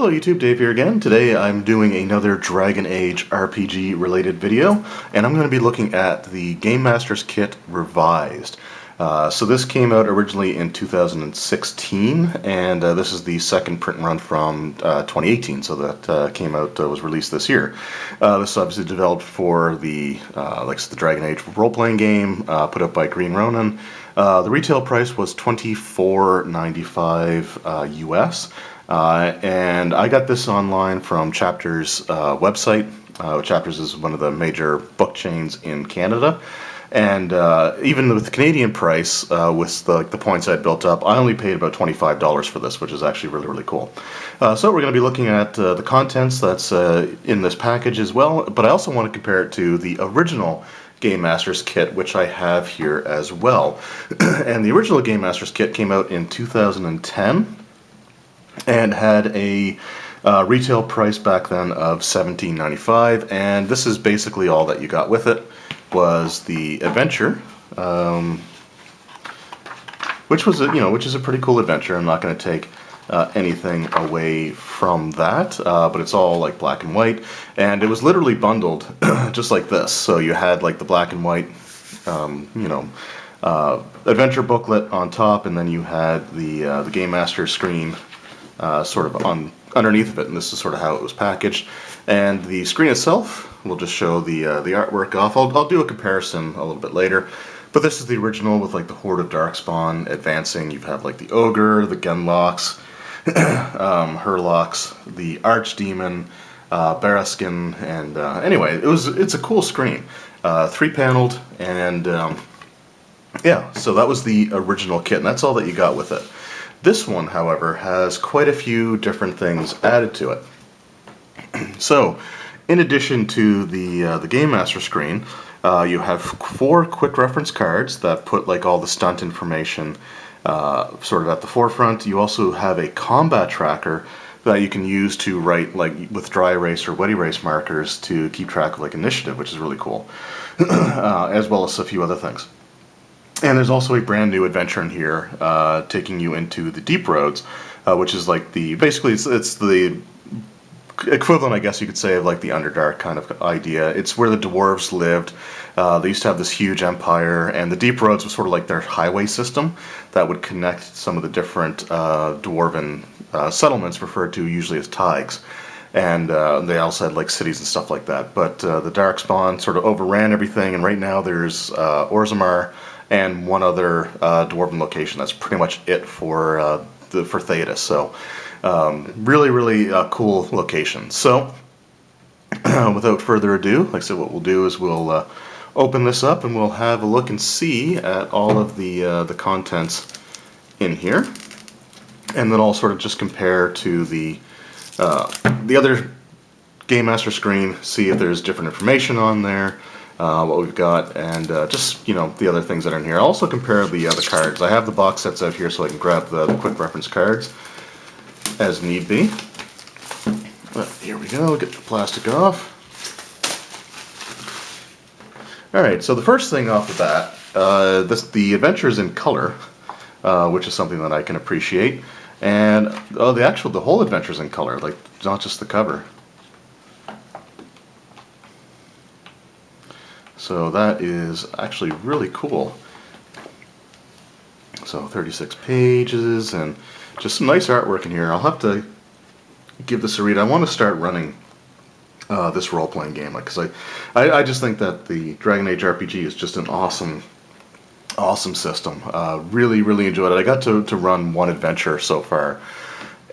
Hello YouTube, Dave here again. Today I'm doing another Dragon Age RPG related video, and I'm going to be looking at the Game Master's Kit Revised. So this came out originally in 2016, and this is the second print run from 2018, so that came out, was released this year. This is obviously developed for the, the Dragon Age role-playing game, put out by Green Ronin. The retail price was $24.95 US. And I got this online from Chapters website. Chapters is one of the major book chains in Canada. And even with the Canadian price, with the points I built up, I only paid about $25 for this, which is actually really, really cool. So we're going to be looking at the contents that's in this package as well, but I also want to compare it to the original Game Master's Kit, which I have here as well. And the original Game Master's Kit came out in 2010 and had a retail price back then of $17.95, and this is basically all that you got with it. Was the adventure, which was which is a pretty cool adventure. I'm not going to take anything away from that, but it's all like black and white, and it was literally bundled just like this. So you had like the black and white, adventure booklet on top, and then you had the Game Master screen sort of underneath of it, and this is sort of how it was packaged. And the screen itself, we'll just show the artwork off. I'll do a comparison a little bit later, but this is the original with like the Horde of Darkspawn advancing. You have like the Ogre, the Gunlocks, Herlocks, the Archdemon, Baraskin, and anyway, it's a cool screen, 3-paneled, and yeah, so that was the original kit, and that's all that you got with it. This one, however, has quite a few different things added to it. So, in addition to the Game Master screen, you have 4 quick reference cards that put like all the stunt information sort of at the forefront. You also have a combat tracker that you can use to write like with dry erase or wet erase markers to keep track of like initiative, which is really cool, as well as a few other things. And there's also a brand new adventure in here, taking you into the Deep Roads, which is like basically it's the equivalent, I guess you could say, of like the Underdark kind of idea. It's where the dwarves lived. They used to have this huge empire, and the Deep Roads was sort of like their highway system that would connect some of the different dwarven settlements, referred to usually as taigs. And they also had like cities and stuff like that. But the Darkspawn sort of overran everything, and right now there's Orzammar and one other dwarven location. That's pretty much it for Thedas. So really, really cool location. So without further ado, like I said, what we'll do is we'll open this up and we'll have a look and see at all of the contents in here, and then I'll sort of just compare to the other Game Master screen, see if there's different information on there, what we've got, and just, the other things that are in here. I'll also compare the other cards. I have the box sets out here so I can grab the quick reference cards as need be. But here we go, get the plastic off. Alright, so the first thing off the bat, the adventure is in color, which is something that I can appreciate. And the whole adventure is in color, like not just the cover. So that is actually really cool. So 36 pages and just some nice artwork in here. I'll have to give this a read. I want to start running this role-playing game, because I just think that the Dragon Age RPG is just an awesome system. Really, really enjoyed it. I got to run one adventure so far,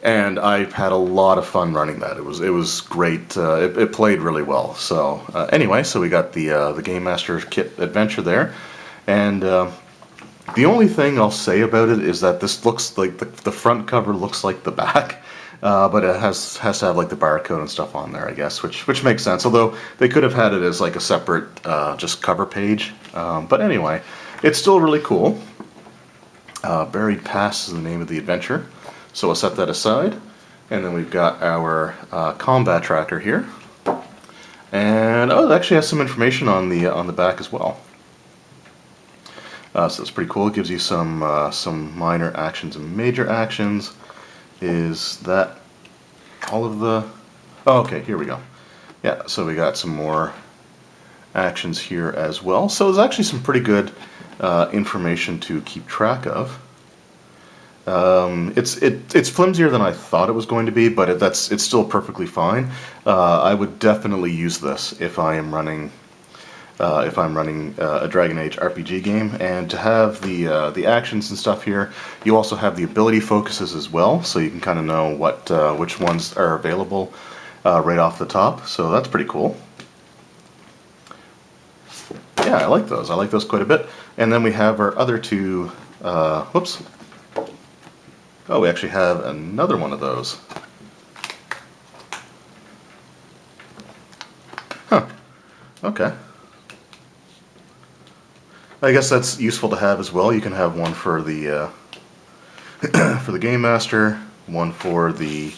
and I've had a lot of fun running that. It was great. It played really well. So anyway, so we got the Game Master Kit adventure there, and the only thing I'll say about it is that this looks like the front cover looks like the back, but it has to have like the barcode and stuff on there, I guess, which makes sense. Although they could have had it as like a separate just cover page, but anyway, it's still really cool. Buried Pass is the name of the adventure. So we'll set that aside, and then we've got our combat tracker here, and it actually has some information on the back as well. So it's pretty cool. It gives you some minor actions and major actions. Is that all of the... Oh, okay, here we go. Yeah, so we got some more actions here as well. So there's actually some pretty good information to keep track of. It's flimsier than I thought it was going to be, but it's still perfectly fine. I would definitely use this if I am running a Dragon Age RPG game, and to have the actions and stuff here. You also have the ability focuses as well, so you can kind of know which ones are available right off the top. So that's pretty cool. Yeah, I like those. I like those quite a bit. And then we have our other two. Whoops. Oh, we actually have another one of those. Huh. Okay. I guess that's useful to have as well. You can have one for the for the game master, one for the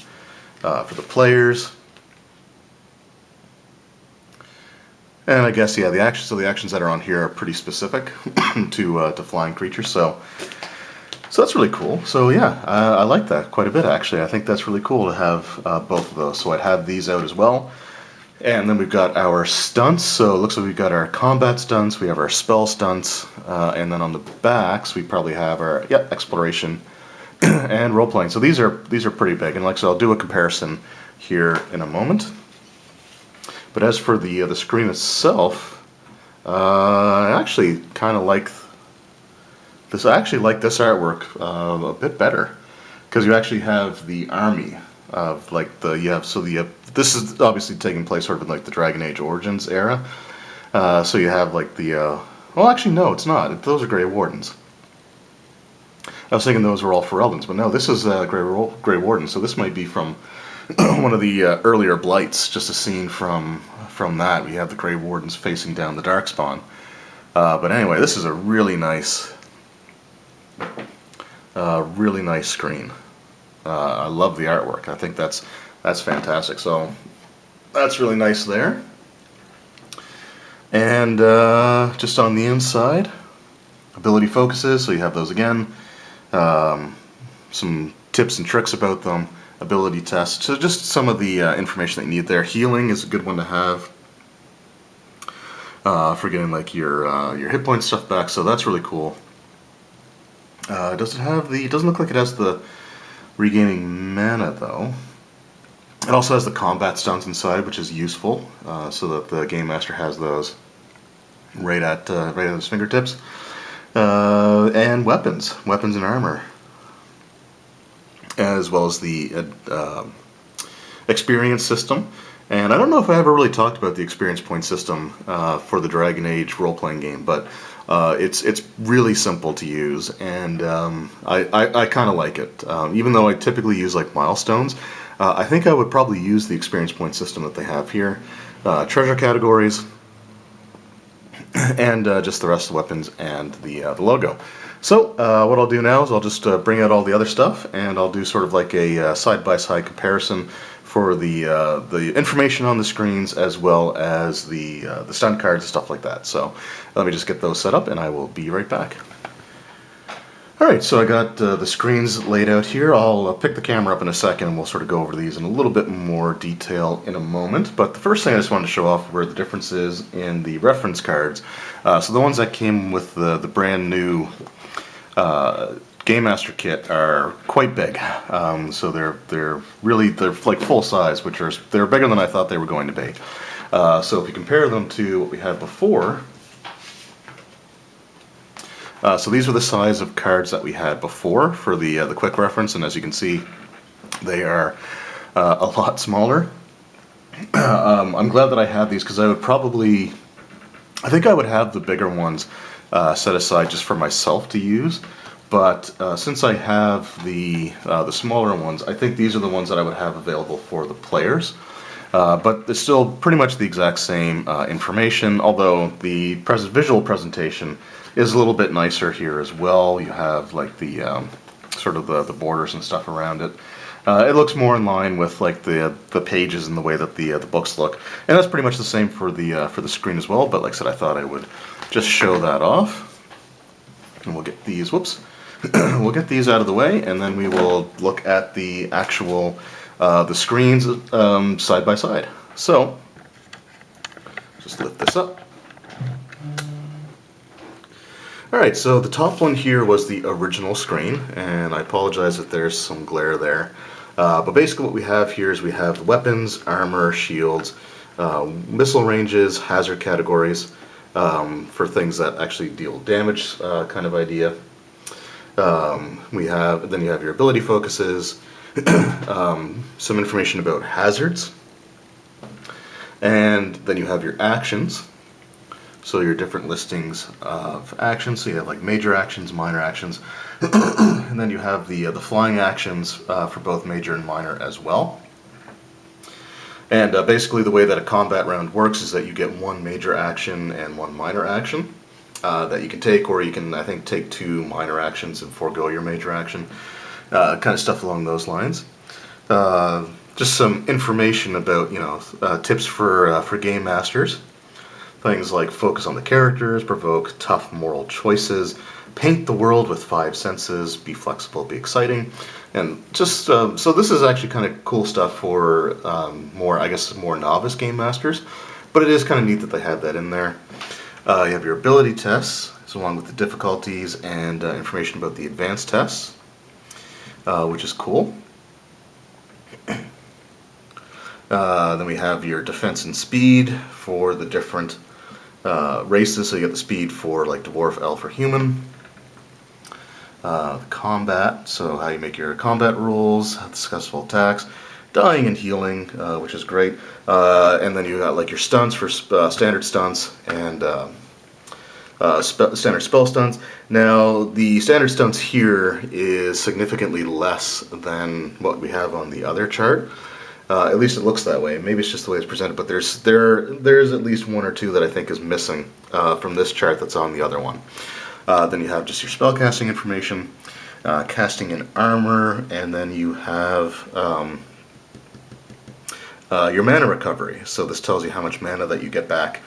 players, and I guess yeah, the actions that are on here are pretty specific to flying creatures. So that's really cool. So yeah, I like that quite a bit actually. I think that's really cool to have both of those. So I'd have these out as well. And then we've got our stunts, so it looks like we've got our combat stunts, we have our spell stunts, and then on the backs we probably have our exploration and role-playing. So these are pretty big, and like I said, I'll do a comparison here in a moment. But as for the screen itself, I actually kind of like this. I actually like this artwork a bit better, because you actually have the army of like this is obviously taking place sort of in like the Dragon Age Origins era. So you have like the well, actually no, it's not. Those are Grey Wardens. I was thinking those were all Fereldans, but no, this is Grey Warden. So this might be from one of the earlier Blights, just a scene from that. We have the Grey Wardens facing down the Darkspawn. But anyway, this is a really nice screen. I love the artwork. I think that's fantastic. So that's really nice there. And just on the inside, ability focuses. So you have those again. Some tips and tricks about them. Ability tests. So just some of the information that you need there. Healing is a good one to have for getting like your hit point stuff back. So that's really cool. Does it have the? It doesn't look like it has the regaining mana though. It also has the combat stunts inside, which is useful, so that the game master has those right at his fingertips. And weapons and armor, as well as the experience system. And I don't know if I ever really talked about the experience point system for the Dragon Age role-playing game, but it's really simple to use, and I kind of like it. Even though I typically use like milestones, I think I would probably use the experience point system that they have here. Treasure categories, and just the rest of the weapons and the logo. So what I'll do now is I'll just bring out all the other stuff, and I'll do sort of like a side-by-side comparison for the information on the screens, as well as the stunt cards and stuff like that. So let me just get those set up, and I will be right back. Alright, so I got the screens laid out here. I'll pick the camera up in a second, and we'll sort of go over these in a little bit more detail in a moment. But the first thing I just wanted to show off were the differences in the reference cards. So the ones that came with the brand new Game Master kit are quite big. So they're like full size, they're bigger than I thought they were going to be. So if you compare them to what we had before. So these are the size of cards that we had before for the quick reference, and as you can see, they are a lot smaller. I'm glad that I have these, because I think I would have the bigger ones set aside just for myself to use. But since I have the smaller ones, I think these are the ones that I would have available for the players. But it's still pretty much the exact same information, although the visual presentation is a little bit nicer here as well. You have like the sort of the borders and stuff around it. It looks more in line with like the pages and the way that the books look, and that's pretty much the same for the screen as well. But like I said, I thought I would just show that off, and we'll get these. Whoops. We'll get these out of the way, and then we will look at the actual the screens side by side. So, just lift this up. Alright, so the top one here was the original screen, and I apologize if there's some glare there. But basically what we have here is we have weapons, armor, shields, missile ranges, hazard categories, for things that actually deal damage, kind of idea. Then you have your ability focuses, some information about hazards, and then you have your actions. So your different listings of actions. So you have like major actions, minor actions, and then you have the flying actions for both major and minor as well. And basically the way that a combat round works is that you get one major action and one minor action that you can take, or you can, I think, take 2 minor actions and forego your major action. Kind of stuff along those lines. Just some information about, tips for game masters. Things like focus on the characters, provoke tough moral choices, paint the world with 5 senses, be flexible, be exciting, and just so this is actually kind of cool stuff for more novice game masters, but it is kind of neat that they have that in there. You have your ability tests, so along with the difficulties and information about the advanced tests, which is cool. Then we have your defense and speed for the different races, so you get the speed for like dwarf, elf, or human. Combat, so how you make your combat rules, successful attacks, dying and healing, which is great. And then you got like your stunts for standard stunts and standard spell stunts. Now the standard stunts here is significantly less than what we have on the other chart. At least it looks that way. Maybe it's just the way it's presented, but there's at least 1 or 2 that I think is missing from this chart that's on the other one. Then you have just your spellcasting information, casting in armor, and then you have your mana recovery. So this tells you how much mana that you get back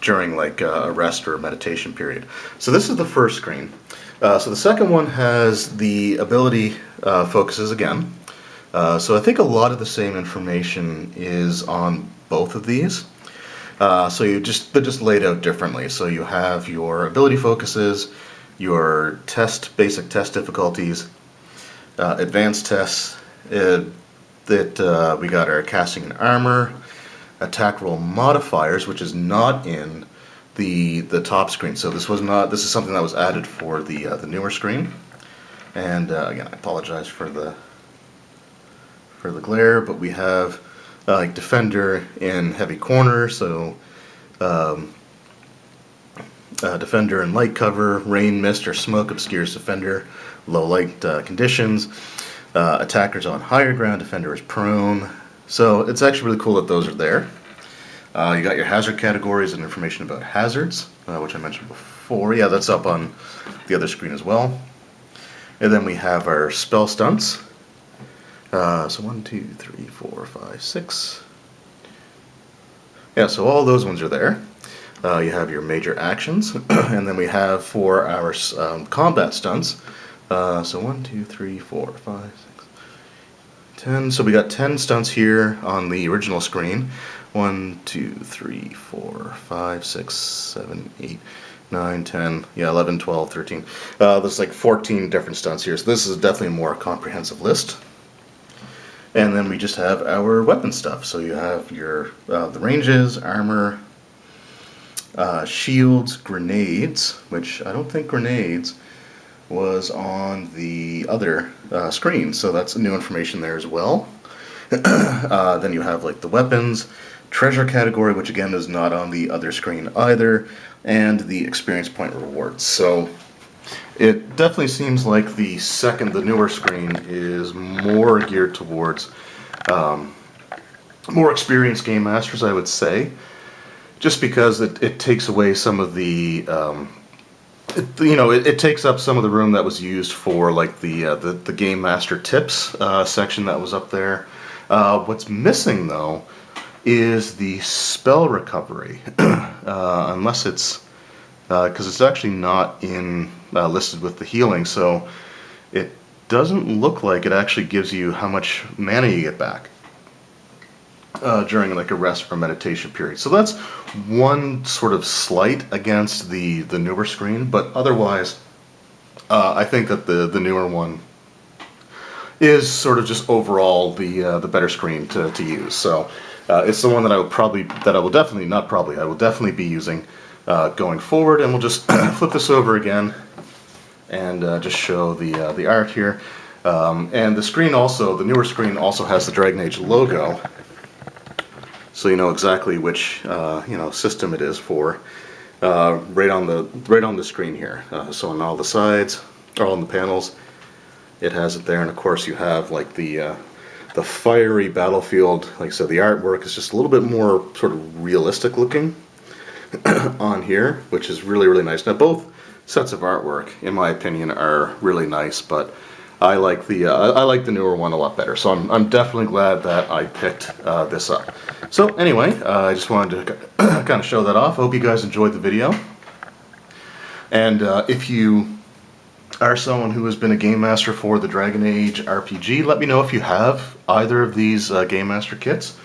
during like a rest or a meditation period. So this is the first screen. So the second one has the ability focuses again. So I think a lot of the same information is on both of these. So they're just laid out differently. So you have your ability focuses, your basic test difficulties, advanced tests. We got our casting and armor, attack roll modifiers, which is not in the top screen. So this is something that was added for the newer screen. And again, I apologize for the glare, but we have like defender in heavy corner, so defender in light cover, rain, mist, or smoke obscures defender, low light conditions, attackers on higher ground, defender is prone. So it's actually really cool that those are there. You got your hazard categories and information about hazards, which I mentioned before. Yeah, that's up on the other screen as well. And then we have our spell stunts. So 1, 2, 3, 4, 5, 6. Yeah, so all those ones are there. You have your major actions, and then we have for our combat stunts. So 1, 2, 3, 4, 5, 6, 10. So we got 10 stunts here on the original screen. 1, 2, 3, 4, 5, 6, 7, 8, 9, 10, yeah, 11, 12, 13. There's like 14 different stunts here, so this is definitely a more comprehensive list. And then we just have our weapon stuff. So you have your the ranges, armor, shields, grenades, which I don't think grenades was on the other screen, so that's new information there as well. Then you have like the weapons, treasure category, which again is not on the other screen either, and the experience point rewards. So it definitely seems like the newer screen is more geared towards more experienced game masters, I would say, just because it takes away some of the, it takes up some of the room that was used for like the game master tips section that was up there. What's missing though is the spell recovery, unless it's because it's actually not in listed with the healing, so it doesn't look like it actually gives you how much mana you get back during like a rest or meditation period. So that's one sort of slight against the newer screen, but otherwise I think that the newer one is sort of just overall the better screen to use. So it's the one that I will definitely be using going forward. And we'll just flip this over again and just show the art here. And the screen also, the newer screen also has the Dragon Age logo, so you know exactly which system it is for. Right on the screen here. So on all the sides, or on the panels, it has it there, and of course you have like the fiery battlefield. Like I said, the artwork is just a little bit more sort of realistic looking on here, which is really, really nice. Now both sets of artwork, in my opinion, are really nice, but I like the newer one a lot better. So I'm definitely glad that I picked this up. So anyway, I just wanted to kind of show that off. I hope you guys enjoyed the video. And if you are someone who has been a Game Master for the Dragon Age RPG, let me know if you have either of these Game Master kits,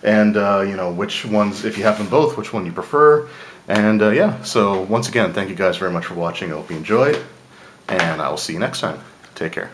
and you know, which ones, if you have them both, which one you prefer. And yeah, so once again, thank you guys very much for watching. I hope you enjoyed, and I will see you next time. Take care.